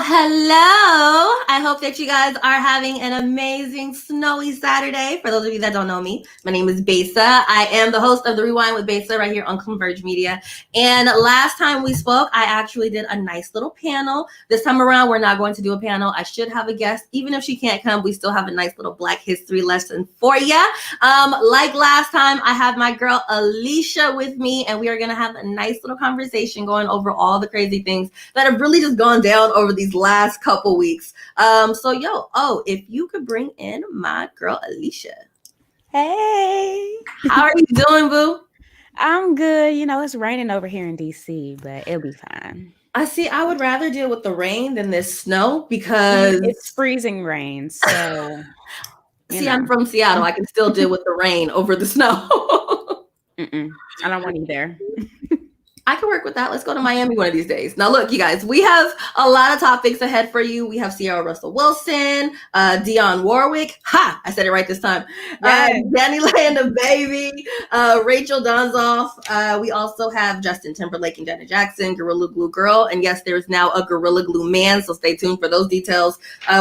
Hello. I hope that you guys are having an amazing snowy Saturday. For those of you that don't know me, my name is Besa. I am the host of the Rewind with Besa right here on Converge Media. And last time we spoke, I actually did a nice little panel. This time around, we're not going to do a panel. I should have a guest. Even if she can't come, we still have a nice little Black history lesson for you. Like last time, I have my girl Alisha with me, and we are going to have a nice little conversation going over all the crazy things that have really just gone down over these last couple weeks. If you could bring in my girl Alisha. Hey, how are you doing, boo? I'm good. You know, it's raining over here in DC, but it'll be fine. I would rather deal with the rain than this snow because it's freezing rain. So I'm from Seattle. I can still deal with the rain over the snow. I don't want either. I can work with that. Let's go to Miami one of these days. Now, look, you guys, we have a lot of topics ahead for you. We have Sierra Russell Wilson, Dionne Warwick. Ha! I said it right this time. Danny Land of Baby, Rachel Donzoff. We also have Justin Timberlake and Janet Jackson, Gorilla Glue Girl. And yes, there's now a Gorilla Glue Man, so stay tuned for those details.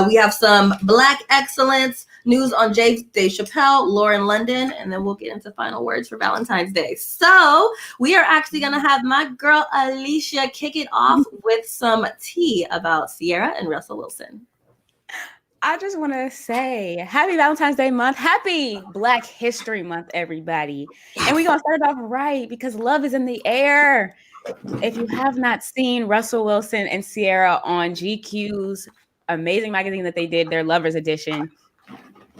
We have some Black excellence, news on Dave Chappelle, Lauren London, and then we'll get into final words for Valentine's Day. So we are actually going to have my girl Alisha kick it off with some tea about Sierra and Russell Wilson. I just want to say happy Valentine's Day month. Happy Black History Month, everybody. Yes. And we're going to start off right because love is in the air. If you have not seen Russell Wilson and Sierra on GQ's amazing magazine that they did, their Lovers Edition,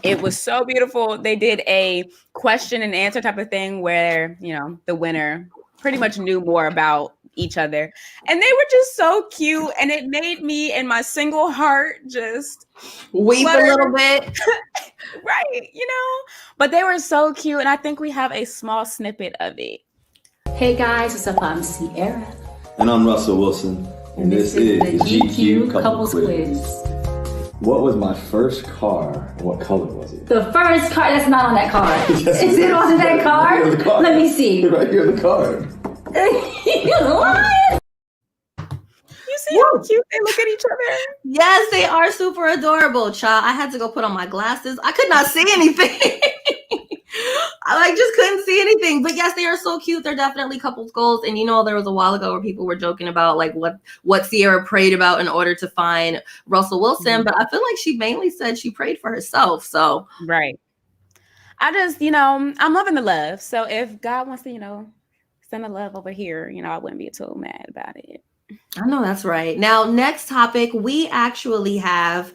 it was so beautiful. They did a question and answer type of thing where, you know, the winner pretty much knew more about each other. And they were just so cute. And it made me in my single heart just weep a little bit. Right, you know? But they were so cute. And I think we have a small snippet of it. Hey guys, what's up? I'm Sierra. And I'm Russell Wilson. And this is the GQ Couples Quiz. What was my first car? What color was it? The first car? That's not on that card. Yes, is it on that card? Let me see. Right here on the card. What? You see how cute they look at each other? Yes, they are super adorable, child. I had to go put on my glasses. I could not see anything. I just couldn't see anything. But yes, they are so cute. They're definitely couples goals. And you know, there was a while ago where people were joking about like what Sierra prayed about in order to find Russell Wilson. But I feel like she mainly said she prayed for herself. So right. I just, I'm loving the love. So if God wants to, send the love over here, I wouldn't be too mad about it. I know that's right. Now, next topic, we actually have.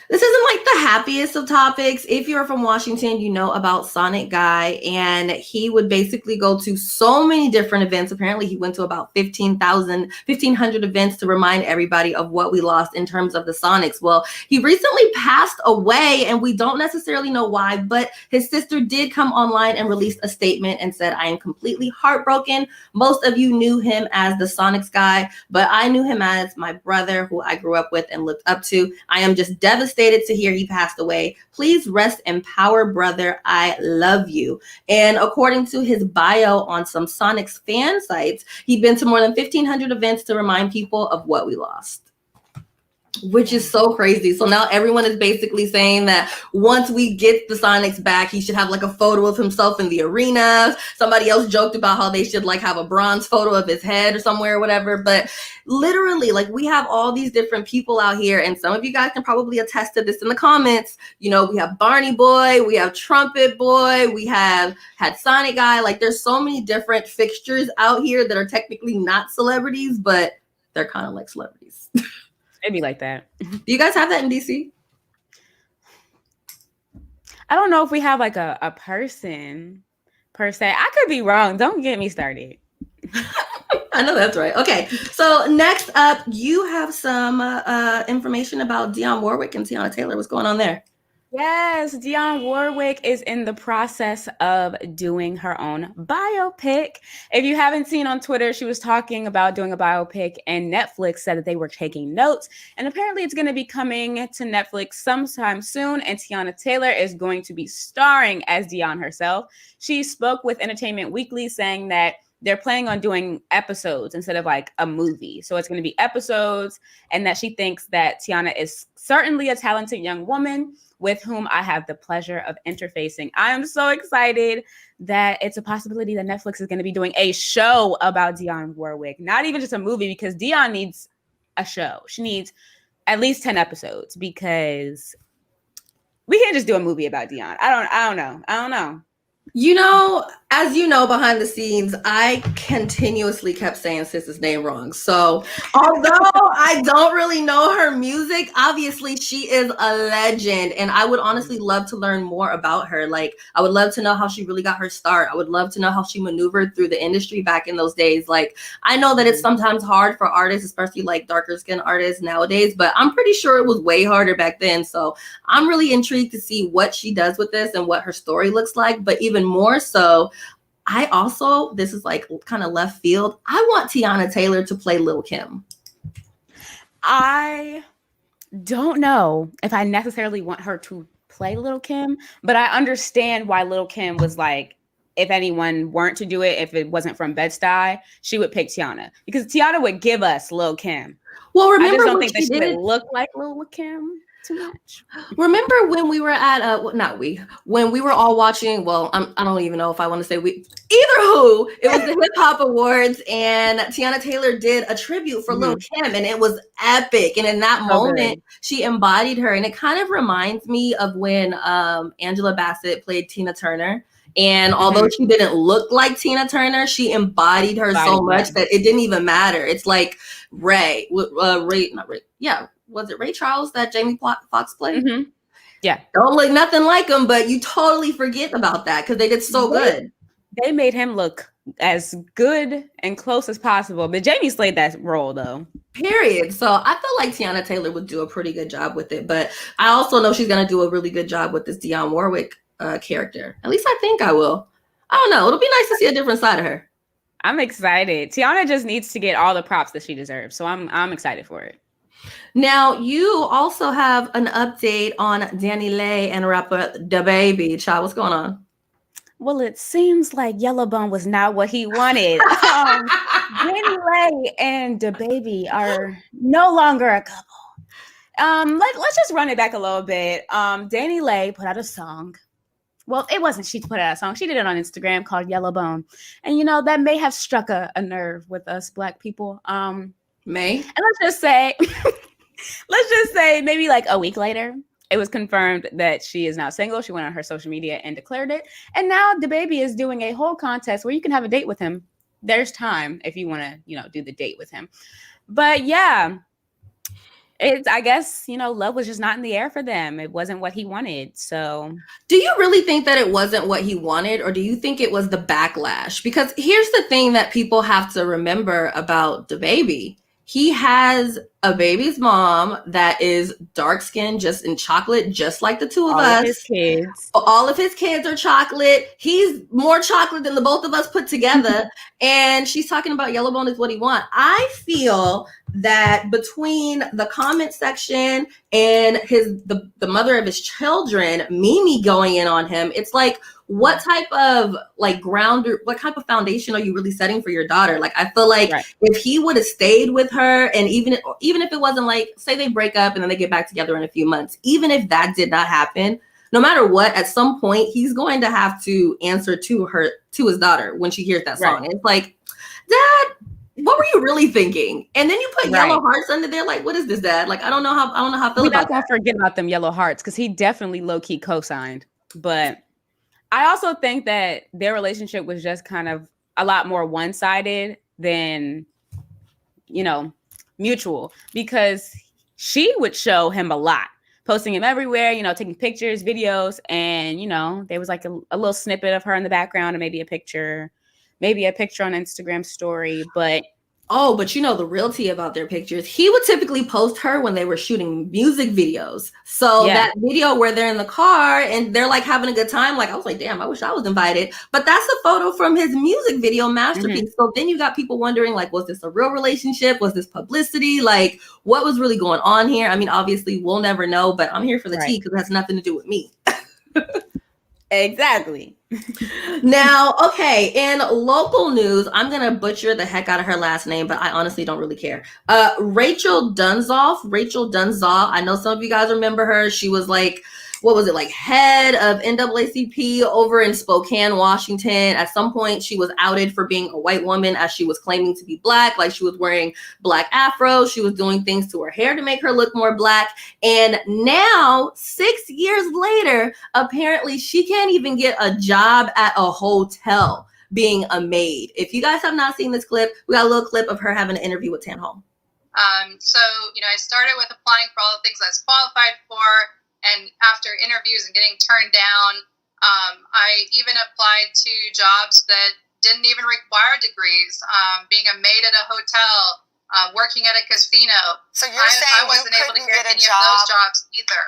This isn't like the happiest of topics. If you're from Washington, you know about Sonic Guy, and he would basically go to so many different events. Apparently, he went to about 1,500 events to remind everybody of what we lost in terms of the Sonics. Well, he recently passed away, and we don't necessarily know why, but his sister did come online and released a statement and said, I am completely heartbroken. Most of you knew him as the Sonics Guy, but I knew him as my brother, who I grew up with and looked up to. I am just devastated to hear he passed away. Please rest in power, brother. I love you. And according to his bio on some Sonics fan sites, he'd been to more than 1,500 events to remind people of what we lost. Which is so crazy. So now everyone is basically saying that once we get the Sonics back, he should have like a photo of himself in the arena. Somebody else joked about how they should like have a bronze photo of his head or somewhere or whatever. But literally, like, we have all these different people out here, and some of you guys can probably attest to this in the comments. You know, we have Barney Boy, we have Trumpet Boy, we have had Sonic Guy. Like, there's so many different fixtures out here that are technically not celebrities, but they're kind of like celebrities. It'd be like that. Do you guys have that in DC? I don't know if we have like a person per se. I could be wrong. Don't get me started. I know that's right. Okay, so next up, you have some information about Dionne Warwick and Tiana Taylor. What's going on there? Yes, Dionne Warwick is in the process of doing her own biopic. If you haven't seen on Twitter, she was talking about doing a biopic, and Netflix said that they were taking notes. And apparently it's going to be coming to Netflix sometime soon, and Tiana Taylor is going to be starring as Dionne herself. She spoke with Entertainment Weekly saying that they're planning on doing episodes instead of like a movie. So it's going to be episodes, and that she thinks that Tiana is certainly a talented young woman with whom I have the pleasure of interfacing. I am so excited that it's a possibility that Netflix is going to be doing a show about Dionne Warwick, not even just a movie, because Dionne needs a show. She needs at least 10 episodes, because we can't just do a movie about Dionne. I don't know. You know, as you know, behind the scenes, I continuously kept saying Sis's name wrong. So although I don't really know her music, obviously she is a legend. And I would honestly love to learn more about her. Like, I would love to know how she really got her start. I would love to know how she maneuvered through the industry back in those days. Like, I know that it's sometimes hard for artists, especially like darker skin artists nowadays, but I'm pretty sure it was way harder back then. So I'm really intrigued to see what she does with this and what her story looks like. But even more so, I also, this is like kind of left field, I want Tiana Taylor to play Lil' Kim. I don't know if I necessarily want her to play Lil' Kim, but I understand why Lil' Kim was like, if anyone weren't to do it, if it wasn't from Bed-Stuy, she would pick Tiana, because Tiana would give us Lil' Kim. Well, remember, I just don't when think that she would look like Lil' Kim too much. Remember when we were at when we were all watching, well, I don't even know if I want to say we, either who, it was the Hip Hop Awards, and Tiana Taylor did a tribute for Lil' Kim, and it was epic. And in that moment, she embodied her, and it kind of reminds me of when Angela Bassett played Tina Turner. And although she didn't look like Tina Turner, she embodied her so much that it didn't even matter. It's like Ray, was it Ray Charles that Jamie Foxx played? Yeah. Don't look nothing like him, but you totally forget about that because they did so good. They made him look as good and close as possible. But Jamie slayed that role, though. Period. So I feel like Tiana Taylor would do a pretty good job with it. But I also know she's going to do a really good job with this Dionne Warwick character. At least I think I will. I don't know. It'll be nice to see a different side of her. I'm excited. Tiana just needs to get all the props that she deserves. So I'm excited for it. Now, you also have an update on DaniLeigh and rapper DaBaby. Child, what's going on? Well, it seems like Yellowbone was not what he wanted. DaniLeigh and DaBaby are no longer a couple. Let's just run it back a little bit. DaniLeigh put out a song. Well, it wasn't she put out a song. She did it on Instagram called Yellowbone. And, you know, that may have struck a nerve with us Black people. May. And let's just say maybe like a week later, it was confirmed that she is now single. She went on her social media and declared it. And now DaBaby is doing a whole contest where you can have a date with him. There's time if you want to, do the date with him. But yeah, I guess, love was just not in the air for them. It wasn't what he wanted. So do you really think that it wasn't what he wanted, or do you think it was the backlash? Because here's the thing that people have to remember about DaBaby. He has a baby's mom that is dark skinned, just in chocolate, just like the two of us. All of his kids. All of his kids are chocolate. He's more chocolate than the both of us put together. And she's talking about Yellowbone is what he wants. I feel that between the comment section and the mother of his children, Mimi, going in on him, it's like, what type of like ground or what type of foundation are you really setting for your daughter? Like, I feel like if he would have stayed with her, and even if it wasn't like, say they break up and then they get back together in a few months, even if that did not happen, no matter what, at some point he's going to have to answer to his daughter when she hears that song. And it's like, Dad, what were you really thinking? And then you put yellow hearts under there. Like, what is this, Dad? Like, I don't know how I feel about that. We're not gonna forget about them yellow hearts, because he definitely low-key co-signed. But I also think that their relationship was just kind of a lot more one-sided than, mutual, because she would show him a lot, posting him everywhere, taking pictures, videos, and, there was like a little snippet of her in the background and maybe a picture on Instagram story. But the realty about their pictures, he would typically post her when they were shooting music videos. So that video where they're in the car and they're like having a good time, like I was like, damn, I wish I was invited. But that's a photo from his music video masterpiece. So then you got people wondering, like, was this a real relationship? Was this publicity? Like, what was really going on here? I mean, obviously we'll never know, but I'm here for the tea because it has nothing to do with me. Exactly. Now, okay, in local news, I'm going to butcher the heck out of her last name, but I honestly don't really care. Rachel Dunzoff. I know some of you guys remember her. She was like, what was it, like head of NAACP over in Spokane, Washington. At some point, she was outed for being a white woman as she was claiming to be black. Like, she was wearing black afros. She was doing things to her hair to make her look more black. And now, 6 years later, apparently she can't even get a job at a hotel being a maid. If you guys have not seen this clip, we got a little clip of her having an interview with Tan Hall. So, I started with applying for all the things I was qualified for. And after interviews and getting turned down, I even applied to jobs that didn't even require degrees. Being a maid at a hotel, working at a casino. So you're saying I wasn't able to get any of those jobs either.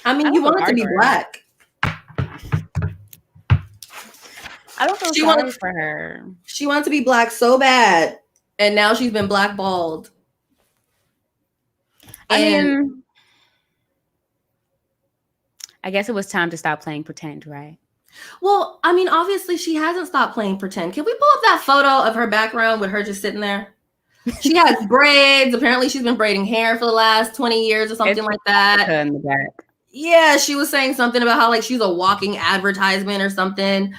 I mean, you wanted to be black. I don't feel sorry for her. She wanted to be black so bad, and now she's been blackballed. I mean, I guess it was time to stop playing pretend, right? Well, I mean, obviously she hasn't stopped playing pretend. Can we pull up that photo of her background with her just sitting there? She has braids. Apparently she's been braiding hair for the last 20 years or something like that. In the back. Yeah, she was saying something about how like she's a walking advertisement or something.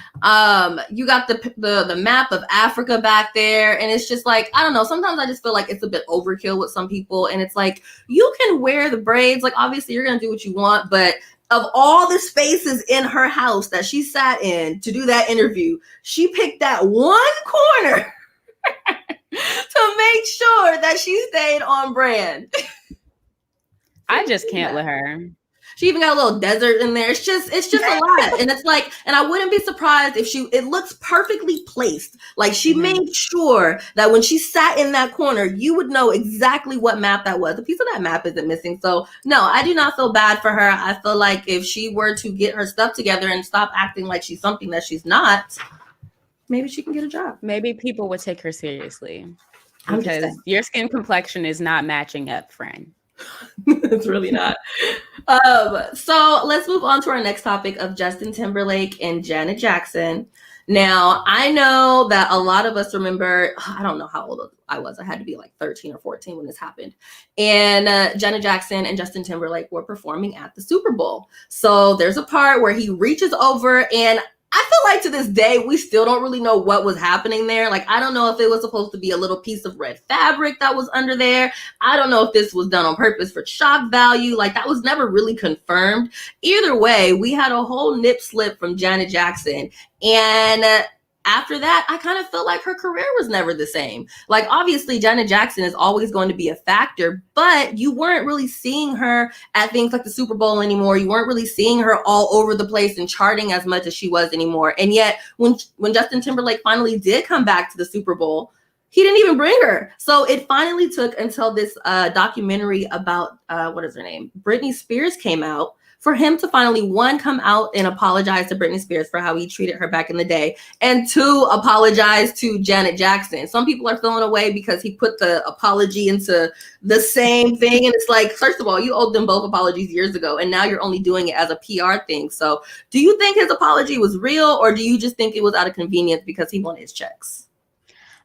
You got the map of Africa back there, and it's just like, I don't know, sometimes I just feel like it's a bit overkill with some people, and it's like, you can wear the braids, like obviously you're gonna do what you want, but of all the spaces in her house that she sat in to do that interview, she picked that one corner to make sure that she stayed on brand. I just can't with her. She even got a little desert in there. It's just a lot. And it's like, and I wouldn't be surprised if it looks perfectly placed. Like she made sure that when she sat in that corner, you would know exactly what map that was. A piece of that map isn't missing. So no, I do not feel bad for her. I feel like if she were to get her stuff together and stop acting like she's something that she's not, maybe she can get a job. Maybe people would take her seriously. Because your skin complexion is not matching up, friend. It's really not. So let's move on to our next topic of Justin Timberlake and Janet Jackson. Now, I know that a lot of us remember, I don't know how old I was. I had to be like 13 or 14 when this happened. And Janet Jackson and Justin Timberlake were performing at the Super Bowl. So there's a part where he reaches over, and I feel like to this day, we still don't really know what was happening there. Like, I don't know if it was supposed to be a little piece of red fabric that was under there. I don't know if this was done on purpose for shock value. Like, that was never really confirmed. Either way, we had a whole nip slip from Janet Jackson. And after that, I kind of felt like her career was never the same. Like, obviously, Janet Jackson is always going to be a factor, but you weren't really seeing her at things like the Super Bowl anymore. You weren't really seeing her all over the place and charting as much as she was anymore. And yet, when Justin Timberlake finally did come back to the Super Bowl, he didn't even bring her. So it finally took until this documentary about, what is her name? Britney Spears came out for him to finally, one, come out and apologize to Britney Spears for how he treated her back in the day, and two, apologize to Janet Jackson. Some people are feeling away because he put the apology into the same thing. And it's like, first of all, you owed them both apologies years ago, and now you're only doing it as a PR thing. So do you think his apology was real, or do you just think it was out of convenience because he wanted his checks?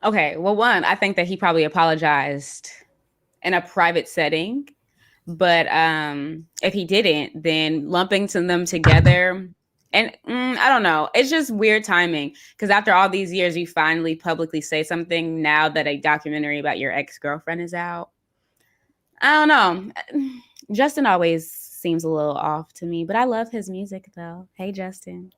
Okay, well, one, I think that he probably apologized in a private setting. But if he didn't, then lumping them together, and I don't know, it's just weird timing, because after all these years, you finally publicly say something now that a documentary about your ex-girlfriend is out. I don't know. Justin always seems a little off to me, but I love his music though. Hey, Justin.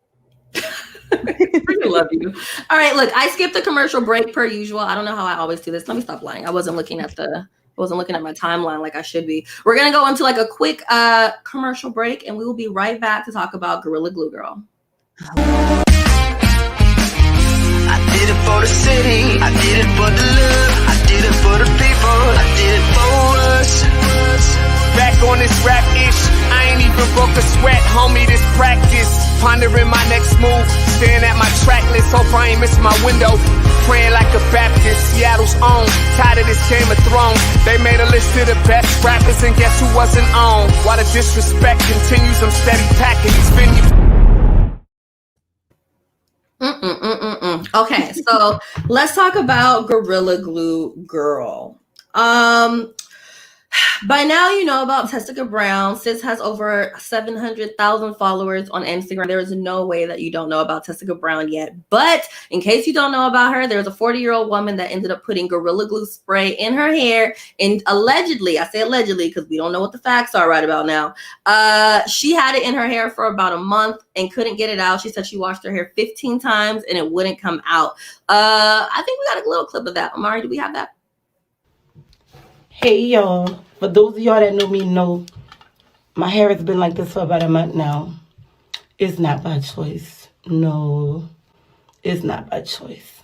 I love you. All right, look, I skipped the commercial break per usual. I don't know how I always do this. Let me stop lying. I wasn't looking at my timeline like I should be. We're gonna go into like a quick commercial break, and we will be right back to talk about Gorilla Glue Girl. I did it for the city, I did it for the love, I did it for the people, I did it for us. Back on this rap ish, I ain't even broke a sweat, homie, this practice. Pondering my next move, staring at my track list, hope I ain't miss my window. Praying like a Baptist, Seattle's own. Tired of this Game of Thrones. They made a list of the best rappers, and guess who wasn't on? While the disrespect continues, I'm steady packing these venues. Okay, so let's talk about Gorilla Glue Girl. By now, you know about Tessica Brown. Sis has over 700,000 followers on Instagram. There is no way that you don't know about Tessica Brown yet. But in case you don't know about her, there's a 40-year-old woman that ended up putting Gorilla Glue spray in her hair. And allegedly, I say allegedly because we don't know what the facts are right about now. She had it in her hair for about a month and couldn't get it out. She said she washed her hair 15 times and it wouldn't come out. I think we got a little clip of that. Amari, do we have that? Hey y'all, for those of y'all that know me know my hair has been like this for about a month now. It's not by choice. No, it's not by choice.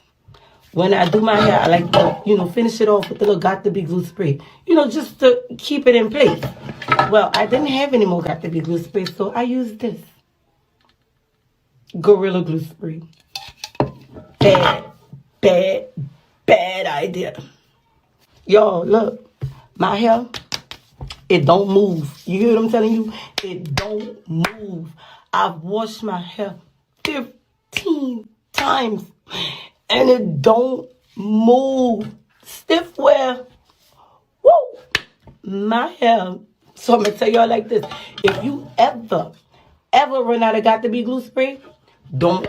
When I do my hair, I like to, finish it off with a little Got to Be glue spray, just to keep it in place. Well, I didn't have any more Got to Be glue spray, so I used this Gorilla Glue spray. Bad idea. Y'all, look. My hair, it don't move. You hear what I'm telling you? It don't move. I've washed my hair 15 times and it don't move. Stiff wear. Woo! My hair. So I'm going to tell y'all like this. If you ever run out of Got to Be glue spray, don't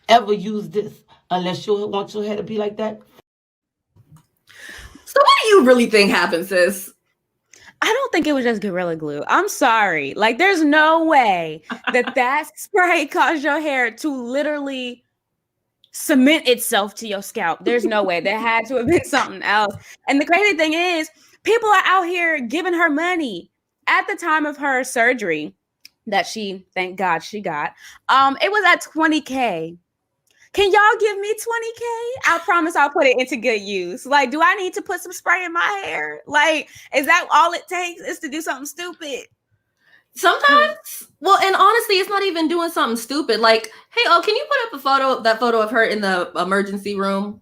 ever use this unless you want your hair to be like that. So what do you really think happened, sis? I don't think it was just Gorilla Glue. I'm sorry. Like, there's no way that spray caused your hair to literally cement itself to your scalp. There's no way. There had to have been something else. And the crazy thing is, people are out here giving her money. At the time of her surgery that thank God she got, it was at $20K. Can y'all give me $20K? I promise I'll put it into good use. Like, do I need to put some spray in my hair? Like, is that all it takes is to do something stupid? Sometimes, well, and honestly, it's not even doing something stupid. Like, hey, can you put up that photo of her in the emergency room?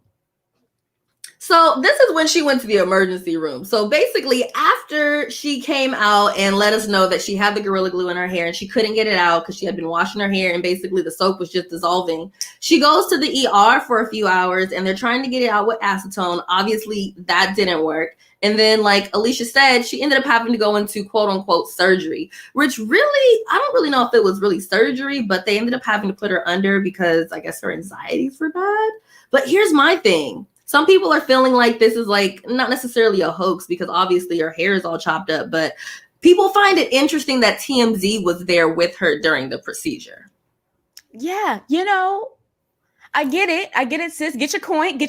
So this is when she went to the emergency room. So basically, after she came out and let us know that she had the Gorilla Glue in her hair and she couldn't get it out because she had been washing her hair and basically the soap was just dissolving, she goes to the ER for a few hours and they're trying to get it out with acetone. Obviously, that didn't work. And then, like Alisha said, she ended up having to go into quote unquote surgery, which really, I don't really know if it was really surgery, but they ended up having to put her under because I guess her anxieties were bad. But here's my thing. Some people are feeling like this is like not necessarily a hoax because obviously her hair is all chopped up, but people find it interesting that TMZ was there with her during the procedure. Yeah, I get it, sis. Get your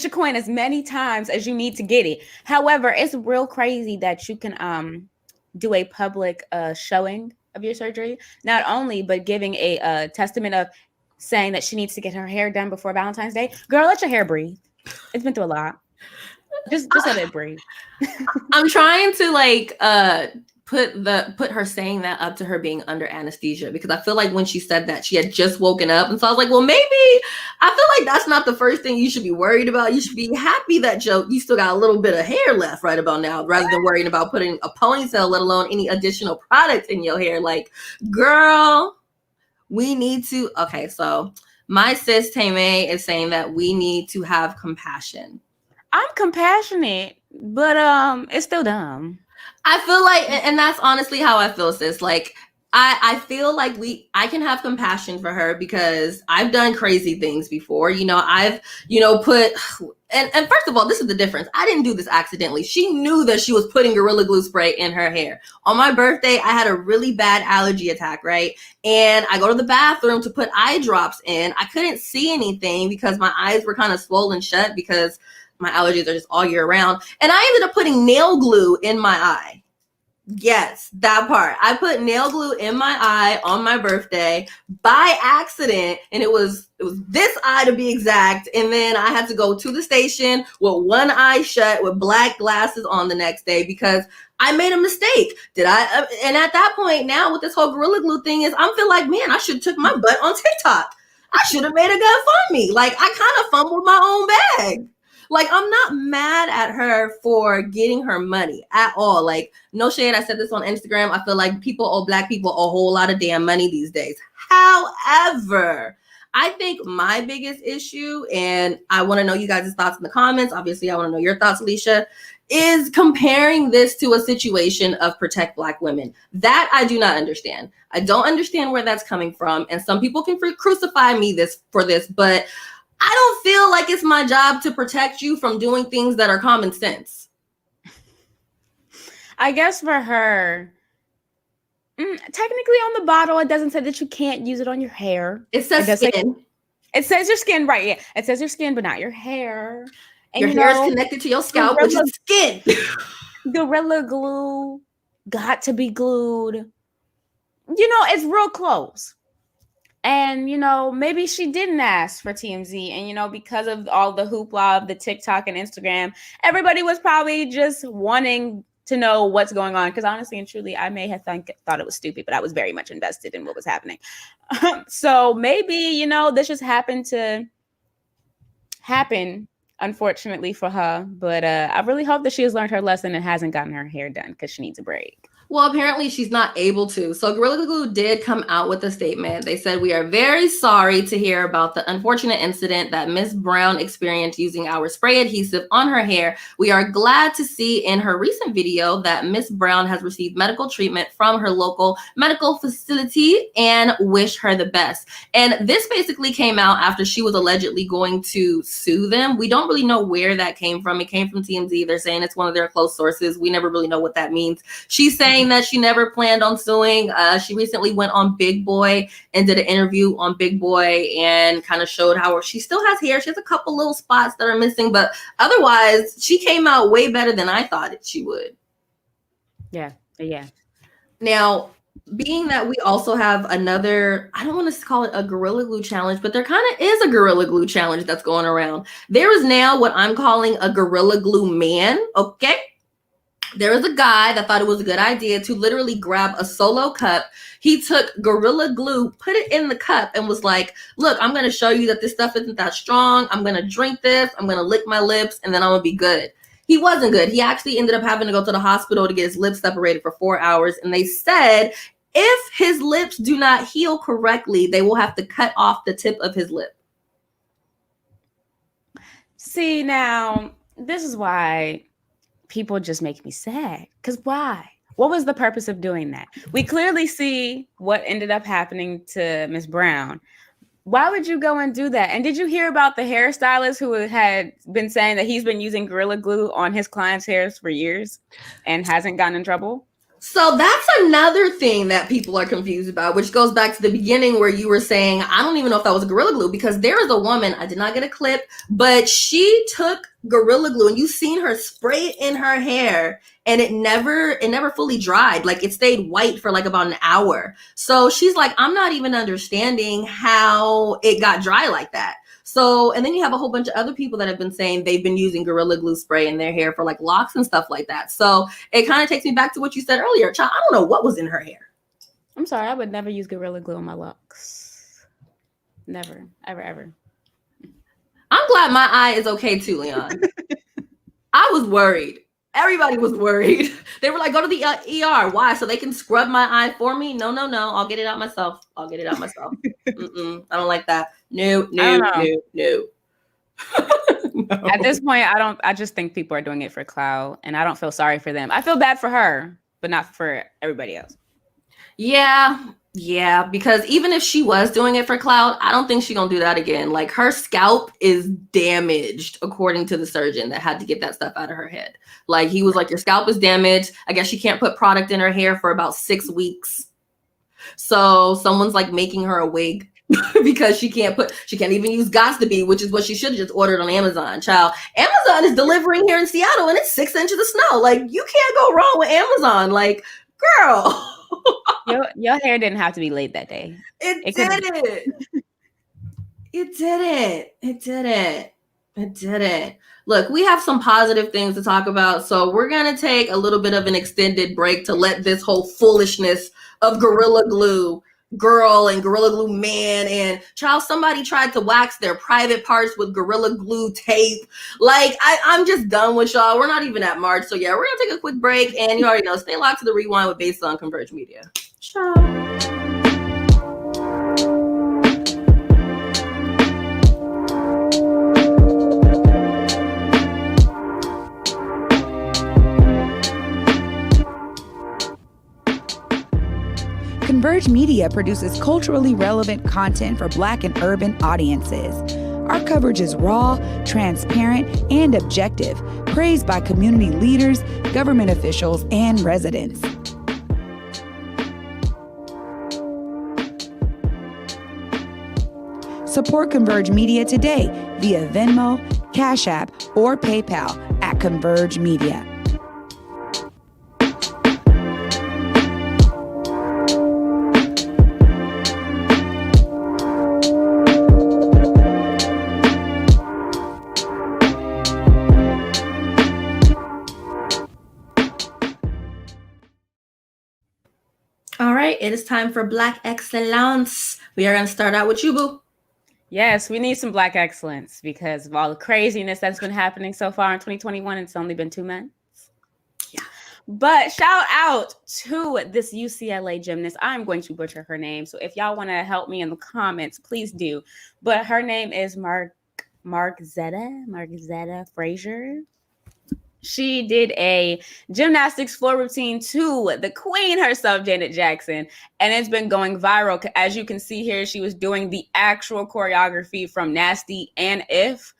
coin as many times as you need to get it. However, it's real crazy that you can do a public showing of your surgery, not only, but giving a testament of saying that she needs to get her hair done before Valentine's Day. Girl, let your hair breathe. It's been through a lot. Just let it breathe. I'm trying to like put her saying that up to her being under anesthesia, because I feel like when she said that, she had just woken up, and so I was like, well, maybe I feel like that's not the first thing you should be worried about. You should be happy that you still got a little bit of hair left right about now, rather than worrying about putting a ponytail, let alone any additional products in your hair. Like, girl, we need to. Okay, so my sis Tame is saying that we need to have compassion. I'm compassionate, but it's still dumb. I feel like, and that's honestly how I feel, sis. Like, I feel like I can have compassion for her because I've done crazy things before. I've, put, and first of all, this is the difference. I didn't do this accidentally. She knew that she was putting Gorilla Glue spray in her hair. On my birthday, I had a really bad allergy attack, right? And I go to the bathroom to put eye drops in. I couldn't see anything because my eyes were kind of swollen shut because my allergies are just all year round. And I ended up putting nail glue in my eye. Yes, that part. I put nail glue in my eye on my birthday by accident, and it was this eye to be exact. And then I had to go to the station with one eye shut with black glasses on the next day because I made a mistake. And at that point now with this whole Gorilla Glue thing I'm feel like, man, I should have took my butt on TikTok. I should have made a GoFundMe. Like, I kind of fumbled my own bag. Like, I'm not mad at her for getting her money at all. Like, no shade. I said this on Instagram. I feel like people owe Black people a whole lot of damn money these days. However, I think my biggest issue, and I want to know you guys' thoughts in the comments. Obviously, I want to know your thoughts, Alisha, is comparing this to a situation of protect Black women. That I do not understand. I don't understand where that's coming from. And some people can crucify me for this, but I don't feel like it's my job to protect you from doing things that are common sense. I guess for her, technically on the bottle, it doesn't say that you can't use it on your hair. It says skin. It says your skin, right? Yeah, it says your skin, but not your hair. And your hair is connected to your scalp, which is skin. Gorilla Glue got to be glued. It's real close. And, maybe she didn't ask for TMZ. And, because of all the hoopla of the TikTok and Instagram, everybody was probably just wanting to know what's going on. Because honestly and truly, I may have thought it was stupid, but I was very much invested in what was happening. So maybe, this just happened to happen, unfortunately for her. But I really hope that she has learned her lesson and hasn't gotten her hair done because she needs a break. Well, apparently she's not able to. So Gorilla Glue did come out with a statement. They said, we are very sorry to hear about the unfortunate incident that Ms. Brown experienced using our spray adhesive on her hair. We are glad to see in her recent video that Ms. Brown has received medical treatment from her local medical facility and wish her the best. And this basically came out after she was allegedly going to sue them. We don't really know where that came from. It came from TMZ. They're saying it's one of their close sources. We never really know what that means. She's saying that she never planned on suing. She recently went on Big Boy and did an interview on Big Boy and kind of showed how she still has hair. She has a couple little spots that are missing, but otherwise she came out way better than I thought she would. Yeah. Now, being that we also have another, I don't want to call it a Gorilla Glue challenge, but there kind of is a Gorilla Glue challenge that's going around. There is now what I'm calling a Gorilla Glue man, okay? There was a guy that thought it was a good idea to literally grab a Solo cup. He took Gorilla Glue, put it in the cup, and was like, look, I'm going to show you that this stuff isn't that strong. I'm going to drink this. I'm going to lick my lips, and then I'm going to be good. He wasn't good. He actually ended up having to go to the hospital to get his lips separated for 4 hours. And they said if his lips do not heal correctly, they will have to cut off the tip of his lip. See, now, this is why people just make me sad. Because why? What was the purpose of doing that? We clearly see what ended up happening to Miss Brown. Why would you go and do that? And did you hear about the hairstylist who had been saying that he's been using Gorilla Glue on his clients' hairs for years and hasn't gotten in trouble? So that's another thing that people are confused about, which goes back to the beginning where you were saying, I don't even know if that was Gorilla Glue, because there is a woman, I did not get a clip, but she took Gorilla Glue and you've seen her spray it in her hair and it never fully dried. Like, it stayed white for like about an hour. So she's like, I'm not even understanding how it got dry like that. So, and then you have a whole bunch of other people that have been saying they've been using Gorilla Glue spray in their hair for like locks and stuff like that. So it kind of takes me back to what you said earlier. Child, I don't know what was in her hair. I'm sorry, I would never use Gorilla Glue on my locks. Never, ever, ever. I'm glad my eye is okay too, Leon. I was worried. Everybody was worried. They were like, go to the ER. Why? So they can scrub my eye for me? No. I'll get it out myself. I don't like that. No. No. At this point, I just think people are doing it for clout, and I don't feel sorry for them. I feel bad for her, but not for everybody else. Yeah, because even if she was doing it for clout, I don't think she's gonna do that again. Like, her scalp is damaged, according to the surgeon that had to get that stuff out of her head. Like, he was like, your scalp is damaged. I guess she can't put product in her hair for about 6 weeks. So someone's like making her a wig because she can't even use Be, which is what she should have just ordered on Amazon. Child, Amazon is delivering here in Seattle and it's 6 inches of snow. Like, you can't go wrong with Amazon. Like, girl. Your hair didn't have to be laid that day. It didn't. Look, we have some positive things to talk about, so we're going to take a little bit of an extended break to let this whole foolishness of Gorilla Glue girl and Gorilla Glue man and child, somebody tried to wax their private parts with Gorilla Glue tape. Like, I'm just done with y'all. We're not even at March, so yeah, we're going to take a quick break, and you already know, stay locked to the Rewind with Besa on Converge Media. Ciao. Converge Media produces culturally relevant content for Black and urban audiences. Our coverage is raw, transparent, and objective, praised by community leaders, government officials, and residents. Support Converge Media today via Venmo, Cash App, or PayPal at Converge Media. All right, it is time for Black Excellence. We are going to start out with you, boo. Yes, we need some Black excellence because of all the craziness that's been happening so far in 2021. It's only been 2 months. Yeah. But shout out to this UCLA gymnast. I'm going to butcher her name. So if y'all want to help me in the comments, please do. But her name is Margzetta Frazier. She did a gymnastics floor routine to the queen herself, Janet Jackson, and it's been going viral. As you can see here, she was doing the actual choreography from Nasty and If.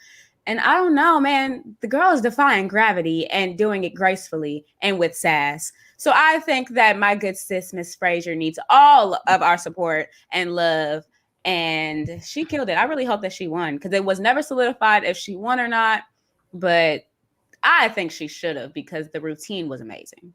And I don't know, man, the girl is defying gravity and doing it gracefully and with sass. So I think that my good sis, Miss Frazier, needs all of our support and love. And she killed it. I really hope that she won because it was never solidified if she won or not. But I think she should have because the routine was amazing.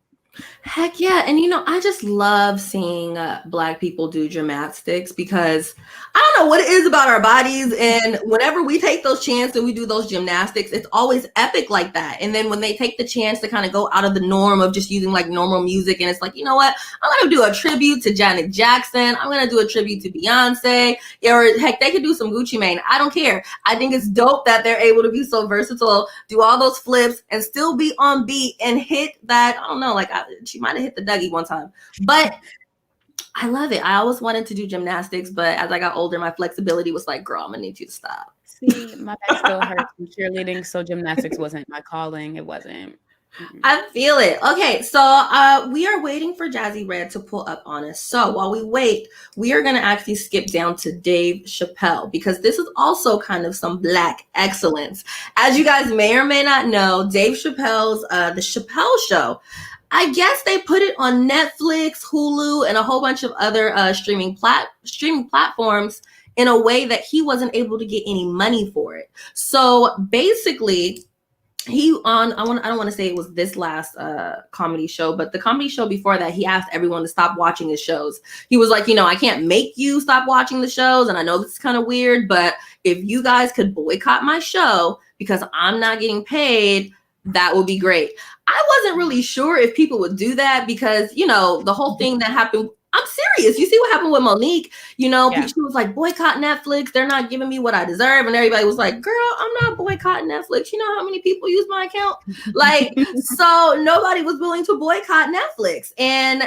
Heck yeah. And, I just love seeing Black people do gymnastics because I don't know what it is about our bodies. And whenever we take those chances and we do those gymnastics, it's always epic like that. And then when they take the chance to kind of go out of the norm of just using like normal music, and it's like, you know what? I'm going to do a tribute to Janet Jackson. I'm going to do a tribute to Beyonce. Or heck, they could do some Gucci Mane. I don't care. I think it's dope that they're able to be so versatile, do all those flips and still be on beat and hit that. I don't know, like she might have hit the Dougie one time, but I love it. I always wanted to do gymnastics, but as I got older, my flexibility was like, girl, I'm gonna need you to stop. See, my back still hurts from cheerleading, so gymnastics wasn't my calling. It wasn't. I feel it. Okay, so we are waiting for Jazzy Red to pull up on us. So while we wait, we are going to actually skip down to Dave Chappelle because this is also kind of some Black excellence. As you guys may or may not know, Dave Chappelle's The Chappelle Show, I guess they put it on Netflix, Hulu, and a whole bunch of other streaming platforms in a way that he wasn't able to get any money for it. So basically, I don't want to say it was this last comedy show, but the comedy show before that, he asked everyone to stop watching his shows. He was like, I can't make you stop watching the shows, and I know this is kind of weird, but if you guys could boycott my show because I'm not getting paid, that would be great. I wasn't really sure if people would do that because, the whole thing that happened, I'm serious. You see what happened with Monique? She was like, boycott Netflix. They're not giving me what I deserve. And everybody was like, girl, I'm not boycotting Netflix. You know how many people use my account? So nobody was willing to boycott Netflix. And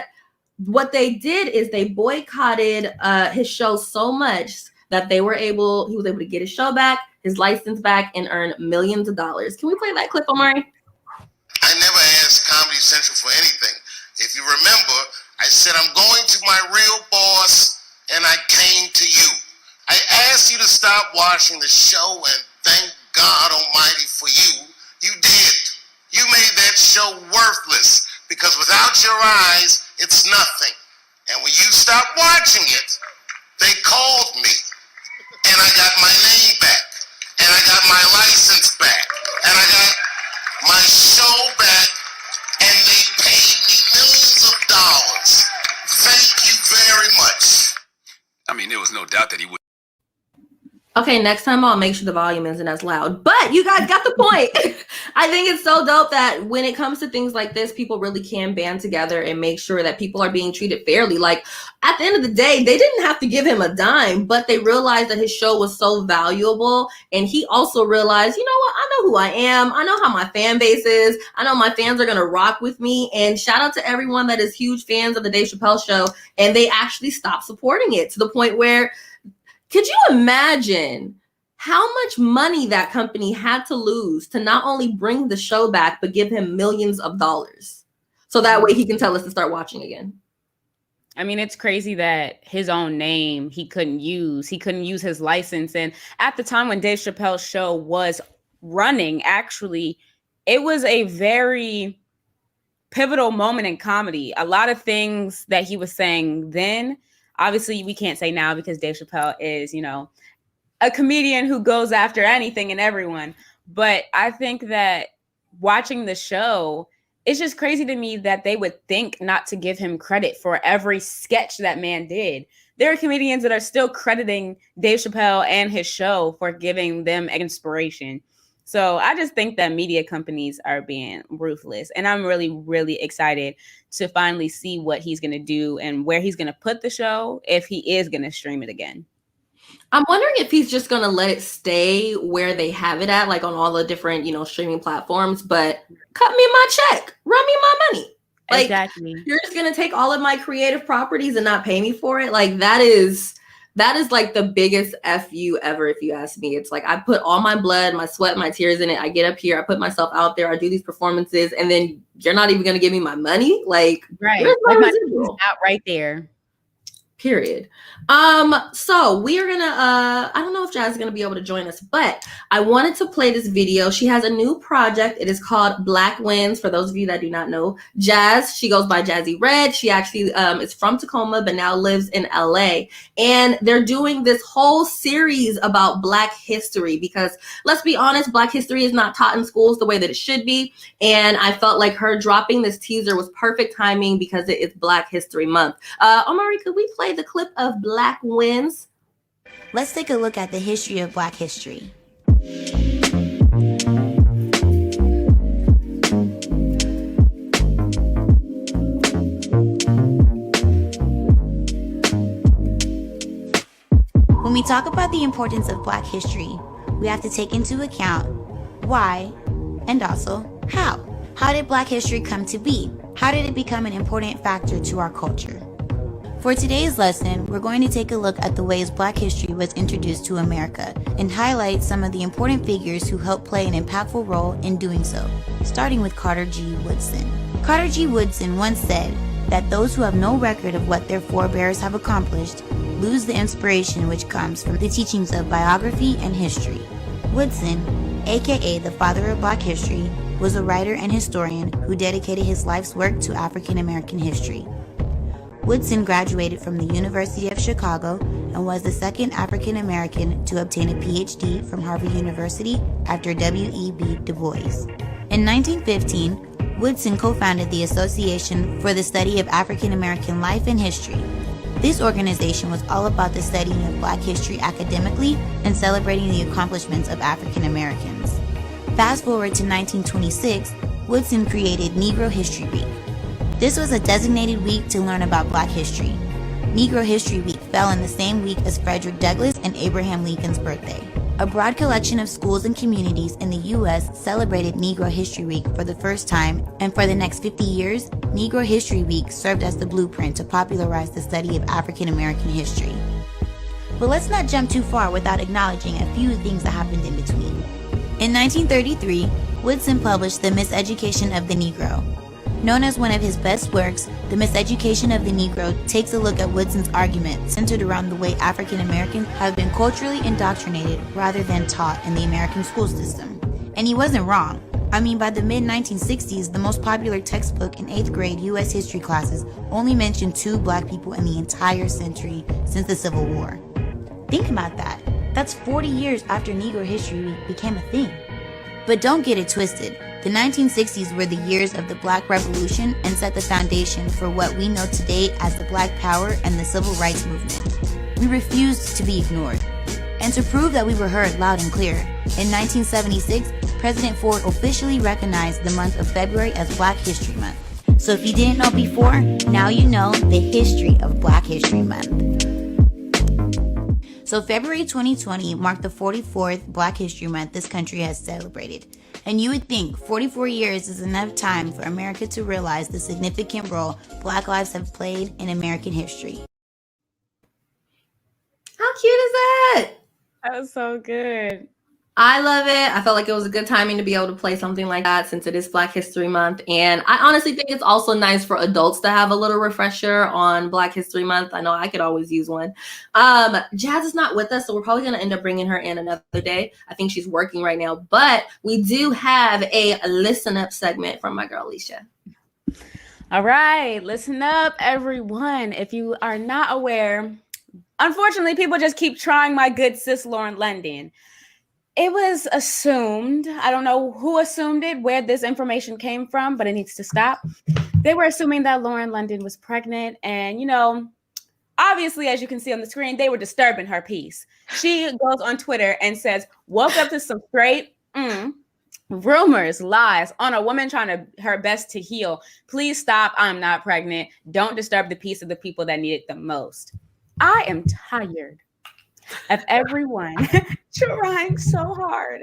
what they did is they boycotted his show so much that he was able to get his show back, his license back, and earn millions of dollars. Can we play that clip, Omari? I never asked Comedy Central for anything. If you remember, I said, I'm going to my real boss, and I came to you. I asked you to stop watching the show, and thank God Almighty for you. You did. You made that show worthless, because without your eyes, it's nothing. And when you stopped watching it, they called me, and I got my name back, and I got my license back, and I got my show back, and they paid me millions of dollars. Thank you very much. I mean, there was no doubt that he would. Okay, next time I'll make sure the volume isn't as loud. But you guys got the point. I think it's so dope that when it comes to things like this, people really can band together and make sure that people are being treated fairly. Like, at the end of the day, they didn't have to give him a dime, but they realized that his show was so valuable. And he also realized, you know what? I know who I am. I know how my fan base is. I know my fans are going to rock with me. And shout out to everyone that is huge fans of the Dave Chappelle show. And they actually stopped supporting it to the point where, could you imagine how much money that company had to lose to not only bring the show back, but give him millions of dollars? So that way he can tell us to start watching again. I mean, it's crazy that his own name he couldn't use. He couldn't use his license. And at the time when Dave Chappelle's show was running, actually, it was a very pivotal moment in comedy. A lot of things that he was saying then, obviously, we can't say now because Dave Chappelle is, a comedian who goes after anything and everyone. But I think that watching the show, it's just crazy to me that they would think not to give him credit for every sketch that man did. There are comedians that are still crediting Dave Chappelle and his show for giving them inspiration. So I just think that media companies are being ruthless. And I'm really, really excited to finally see what he's going to do and where he's going to put the show if he is going to stream it again. I'm wondering if he's just going to let it stay where they have it at, like on all the different, streaming platforms, but cut me my check, run me my money. Like, exactly. You're just going to take all of my creative properties and not pay me for it. Like that is like the biggest FU ever, if you ask me. It's like I put all my blood, my sweat, my tears in it. I get up here, I put myself out there, I do these performances, and then you're not even going to give me my money? Like, right. Like my money's out right there. Period. So we are gonna I don't know if Jazz is gonna be able to join us, but I wanted to play this video. She has a new project. It is called Black Wins. For those of you that do not know Jazz, she goes by Jazzy Red. She actually is from Tacoma but now lives in LA, and they're doing this whole series about Black history because, let's be honest, Black history is not taught in schools the way that it should be, and I felt like her dropping this teaser was perfect timing because it is Black History Month. Omari, could we play the clip of Black Wins? Let's take a look at the history of Black history. When we talk about the importance of Black history, we have to take into account why and also how. How did Black history come to be? How did it become an important factor to our culture? For today's lesson, we're going to take a look at the ways Black history was introduced to America and highlight some of the important figures who helped play an impactful role in doing so, starting with Carter G. Woodson. Carter G. Woodson once said that those who have no record of what their forebears have accomplished lose the inspiration which comes from the teachings of biography and history. Woodson, aka the father of Black history, was a writer and historian who dedicated his life's work to African American history. Woodson graduated from the University of Chicago and was the second African American to obtain a PhD from Harvard University after W.E.B. Du Bois. In 1915, Woodson co-founded the Association for the Study of African American Life and History. This organization was all about the studying of Black history academically and celebrating the accomplishments of African Americans. Fast forward to 1926, Woodson created Negro History Week. This was a designated week to learn about Black history. Negro History Week fell in the same week as Frederick Douglass and Abraham Lincoln's birthday. A broad collection of schools and communities in the U.S. celebrated Negro History Week for the first time, and for the next 50 years, Negro History Week served as the blueprint to popularize the study of African American history. But let's not jump too far without acknowledging a few things that happened in between. In 1933, Woodson published The Miseducation of the Negro. Known as one of his best works, The Miseducation of the Negro takes a look at Woodson's argument centered around the way African Americans have been culturally indoctrinated rather than taught in the American school system. And he wasn't wrong. I mean, by the mid-1960s, the most popular textbook in 8th grade U.S. history classes only mentioned 2 Black people in the entire century since the Civil War. Think about that. That's 40 years after Negro History Week became a thing. But don't get it twisted. The 1960s were the years of the Black Revolution and set the foundation for what we know today as the Black Power and the Civil Rights Movement. We refused to be ignored. And to prove that we were heard loud and clear, in 1976, President Ford officially recognized the month of February as Black History Month. So if you didn't know before, now you know the history of Black History Month. So February 2020 marked the 44th Black History Month this country has celebrated. And you would think 44 years is enough time for America to realize the significant role Black lives have played in American history. How cute is that? That was so good. I love it. I felt like it was a good timing to be able to play something like that since it is Black History Month. And I honestly think it's also nice for adults to have a little refresher on Black History Month. I know I could always use one. Jazz is not with us, so we're probably going to end up bringing her in another day. I think she's working right now. But we do have a listen up segment from my girl, Alisha. All right. Listen up, everyone. If you are not aware, unfortunately, people just keep trying my good sis, Lauren London. It was assumed, I don't know who assumed it, where this information came from, but it needs to stop. They were assuming that Lauren London was pregnant. And, you know, obviously, as you can see on the screen, they were disturbing her peace. She goes on Twitter and says, woke up to some straight rumors, lies on a woman trying her best to heal. Please stop. I'm not pregnant. Don't disturb the peace of the people that need it the most. I am tired of everyone trying so hard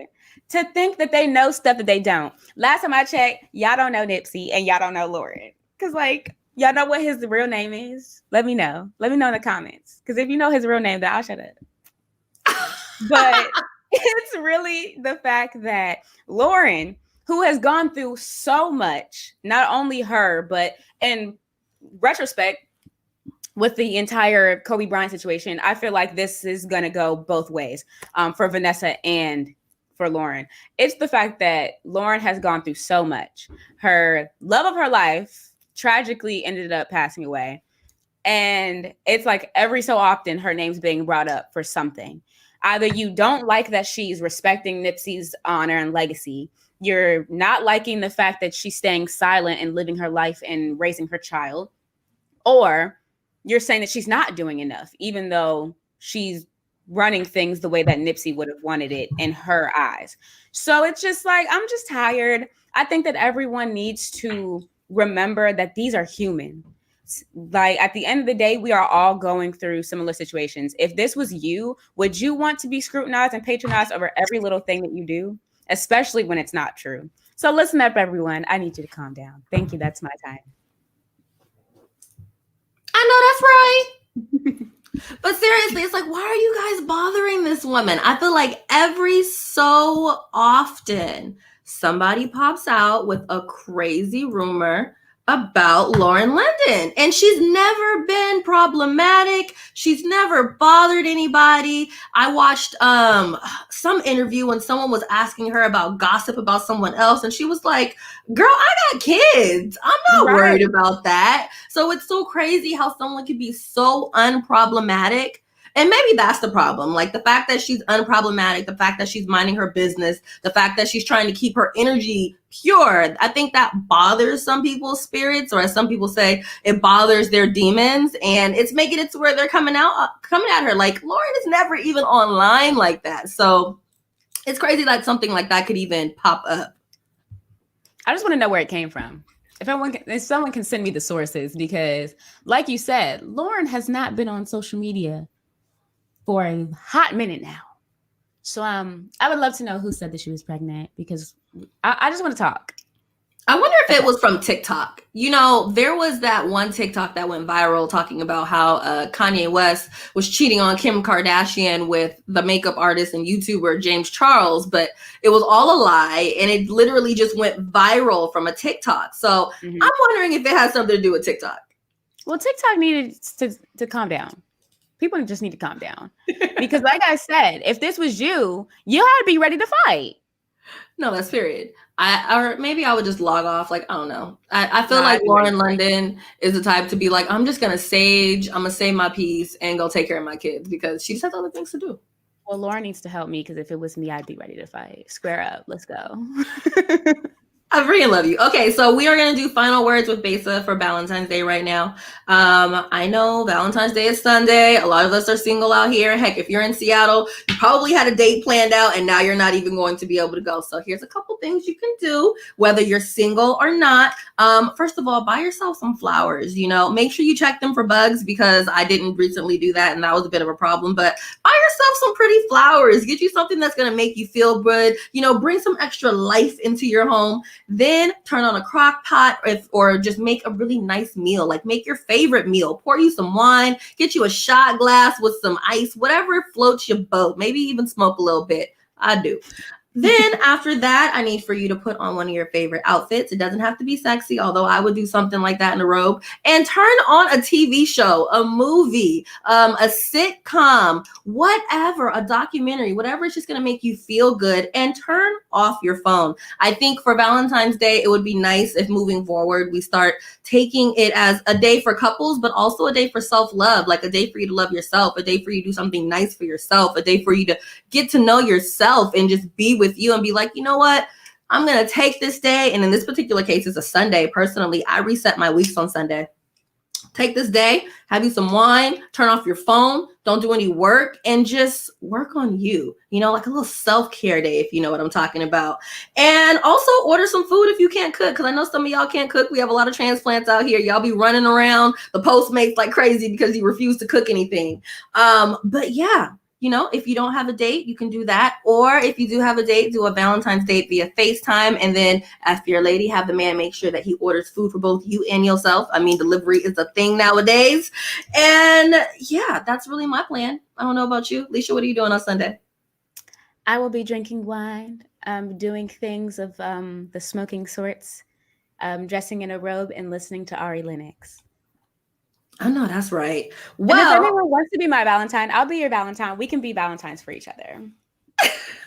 to think that they know stuff that they don't. Last time I checked, y'all don't know Nipsey and y'all don't know Lauren. Because, like, y'all know what his real name is? Let me know. Let me know in the comments. Because if you know his real name, then I'll shut up. But it's really the fact that Lauren, who has gone through so much, not only her, but in retrospect, with the entire Kobe Bryant situation, I feel like this is going to go both ways for Vanessa and for Lauren. It's the fact that Lauren has gone through so much. Her love of her life tragically ended up passing away. And it's like every so often her name's being brought up for something. Either you don't like that she's respecting Nipsey's honor and legacy. You're not liking the fact that she's staying silent and living her life and raising her child. Or you're saying that she's not doing enough, even though she's running things the way that Nipsey would have wanted it in her eyes. So it's just like, I'm just tired. I think that everyone needs to remember that these are human. Like, at the end of the day, we are all going through similar situations. If this was you, would you want to be scrutinized and patronized over every little thing that you do, especially when it's not true? So listen up, everyone. I need you to calm down. Thank you. That's my time. I know that's right. But seriously, it's like, why are you guys bothering this woman? I feel like every so often somebody pops out with a crazy rumor about Lauren London, and she's never been problematic. She's never bothered anybody. I watched some interview when someone was asking her about gossip about someone else, and she was like, girl, I got kids. I'm not worried about that. So it's so crazy how someone can be so unproblematic And maybe that's the problem. Like the fact that she's unproblematic, the fact that she's minding her business, the fact that she's trying to keep her energy pure. I think that bothers some people's spirits, or as some people say, it bothers their demons, and it's making it to where they're coming at her. Like Lauren is never even online like that. So it's crazy that something like that could even pop up. I just want to know where it came from. If someone can send me the sources, because like you said, Lauren has not been on social media for a hot minute now. So I would love to know who said that she was pregnant, because I just want to talk. I wonder if it was from TikTok. You know, there was that one TikTok that went viral talking about how Kanye West was cheating on Kim Kardashian with the makeup artist and YouTuber James Charles, but it was all a lie, and it literally just went viral from a TikTok. So I'm wondering if it has something to do with TikTok. Well, TikTok needed to calm down. People just need to calm down. Because like I said, if this was you had to be ready to fight. No, that's period. Or maybe I would just log off. Like, I don't know. I feel like Lauren London is the type to be like, I'm just going to sage. I'm going to save my peace and go take care of my kids, because she just has other things to do. Well, Lauren needs to help me, because if it was me, I'd be ready to fight. Square up. Let's go. I freaking love you. Okay, so we are going to do final words with Besa for Valentine's Day right now. I know Valentine's Day is Sunday. A lot of us are single out here. Heck, if you're in Seattle, you probably had a date planned out and now you're not even going to be able to go. So here's a couple things you can do, whether you're single or not. First of all, buy yourself some flowers. You know, make sure you check them for bugs, because I didn't recently do that and that was a bit of a problem. But buy yourself some pretty flowers. Get you something that's going to make you feel good. You know, bring some extra life into your home. Then turn on a crock pot, or just make a really nice meal. Like make your favorite meal. Pour you some wine. Get you a shot glass with some ice. Whatever floats your boat. Maybe even smoke a little bit. I do. Then after that, I need for you to put on one of your favorite outfits. It doesn't have to be sexy, although I would do something like that in a robe. And turn on a TV show, a movie, a sitcom, whatever, a documentary, whatever is just going to make you feel good, and turn off your phone. I think for Valentine's Day, it would be nice if moving forward, we start taking it as a day for couples, but also a day for self-love, like a day for you to love yourself, a day for you to do something nice for yourself, a day for you to get to know yourself and just be with you and be like, you know what? I'm going to take this day. And in this particular case, it's a Sunday. Personally, I reset my weeks on Sunday. Take this day, have you some wine, turn off your phone, don't do any work, and just work on you. You know, like a little self-care day, if you know what I'm talking about. And also order some food if you can't cook, because I know some of y'all can't cook. We have a lot of transplants out here. Y'all be running around the Postmates like crazy because you refuse to cook anything. But yeah. You know, if you don't have a date, you can do that. Or if you do have a date, do a Valentine's date via FaceTime. And then after your lady, have the man make sure that he orders food for both you and yourself. I mean, delivery is a thing nowadays. And yeah, that's really my plan. I don't know about you. Alisha, what are you doing on Sunday? I will be drinking wine, doing things of the smoking sorts, dressing in a robe, and listening to Ari Lennox. I know that's right. Well, and if anyone wants to be my Valentine, I'll be your Valentine. We can be Valentines for each other.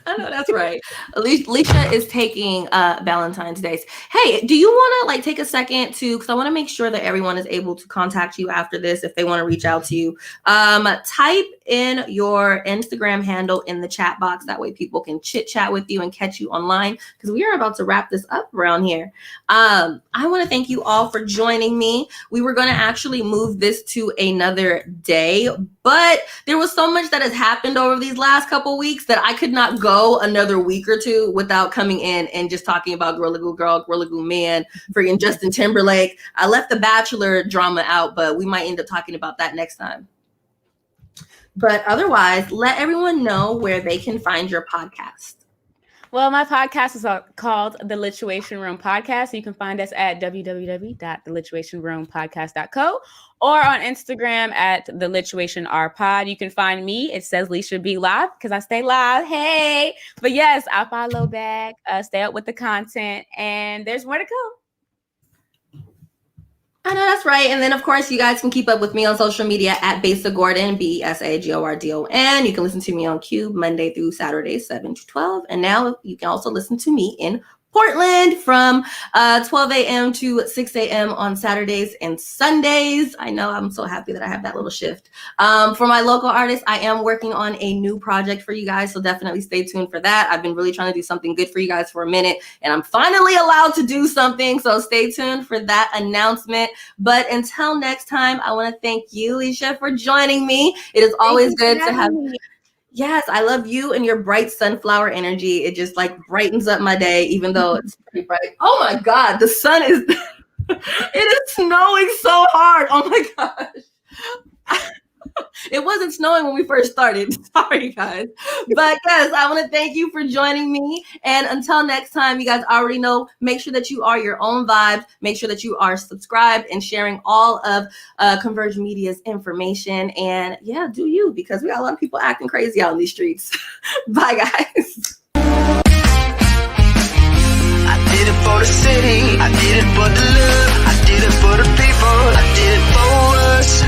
I know that's right. Alisha is taking Valentine's Days. Hey, do you want to like take a second to, because I want to make sure that everyone is able to contact you after this if they want to reach out to you. Type in your Instagram handle in the chat box. That way people can chit chat with you and catch you online, because we are about to wrap this up around here. I want to thank you all for joining me. We were going to actually move this to another day, but there was so much that has happened over these last couple weeks that I could not go another week or two without coming in and just talking about Gorilla Glue Girl, Gorilla Glue Man, freaking Justin Timberlake. I left the Bachelor drama out, but we might end up talking about that next time. But otherwise, let everyone know where they can find your podcast. Well, my podcast is called The Lituation Room Podcast. You can find us at www.thelituationroompodcast.co or on Instagram at The Lituation R Pod. You can find me. It says Alisha B live because I stay live. Hey, but yes, I follow back, stay up with the content, and there's more to go. I know that's right. And then, of course, you guys can keep up with me on social media at Besa Gordon, BESAGORDON. You can listen to me on Cube Monday through Saturday, 7 to 12. And now you can also listen to me in Portland from 12 a.m. to 6 a.m. on Saturdays and Sundays. I know, I'm so happy that I have that little shift. For my local artists, I am working on a new project for you guys, so definitely stay tuned for that. I've been really trying to do something good for you guys for a minute, and I'm finally allowed to do something, so stay tuned for that announcement. But until next time, I want to thank you, Alisha, for joining me. It is always good to have you. Yes, I love you and your bright sunflower energy. It just like brightens up my day, even though it's pretty bright. Oh my God, the sun is, it is snowing so hard. Oh my gosh. It wasn't snowing when we first started. Sorry, guys. But yes, I want to thank you for joining me. And until next time, you guys already know, make sure that you are your own vibes. Make sure that you are subscribed and sharing all of Converge Media's information. And yeah, do you, because we got a lot of people acting crazy out in these streets. Bye, guys. I did it for the city. I did it for the love. I did it for the people. I did it for us.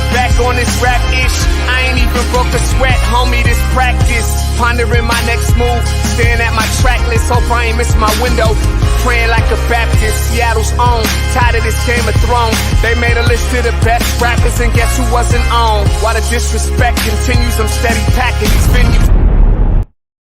Back on this rap ish, I ain't even broke a sweat, homie, this practice. Pondering my next move, staring at my track list, hope I ain't miss my window. Praying like a Baptist, Seattle's own. Tired of this Game of Thrones. They made a list of the best rappers, and guess who wasn't on? While the disrespect continues, I'm steady packing these venues.